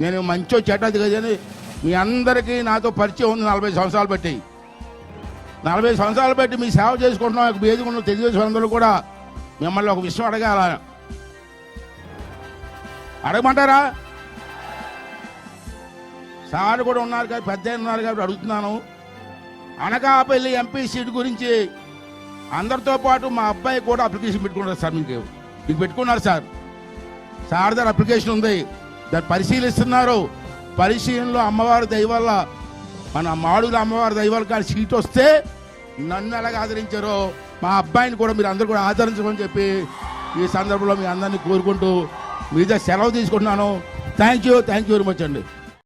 నేను మంచో చెడ్డది కదని మీ అందరికీ నాతో పరిచయం ఉంది 40 సంవత్సరాలు బట్టి. 40 సంవత్సరాలు బట్టి మీ సేవ చేసుకుంటున్నాం. వేదికన్న తెలుగుదేశం అందరూ కూడా మిమ్మల్ని ఒక విషయం అడగాల. అడగమంటారా? సార్ కూడా ఉన్నారు కాబట్టి, పెద్ద ఉన్నారు కాబట్టి అడుగుతున్నాను. అనకాపల్లి ఎంపీ సీట్ గురించి అందరితో పాటు మా అబ్బాయి కూడా అప్లికేషన్ పెట్టుకున్నారు సార్. మీకు పెట్టుకున్నారు సార్. సార్ దగ్గర అప్లికేషన్ ఉంది, దాన్ని పరిశీలిస్తున్నారు. పరిశీలనలో అమ్మవారి దయ వల్ల, మన మాడుగుల అమ్మవారి దయ వల్ల కానీ సీట్ వస్తే నన్ను ఎలాగ ఆదరించారో మా అబ్బాయిని కూడా మీరు అందరూ కూడా ఆదరించమని చెప్పి ఈ సందర్భంలో మీ అందరినీ కోరుకుంటూ మీద సెలవు తీసుకుంటున్నాను. థ్యాంక్ యూ వెరీ మచ్ అండి.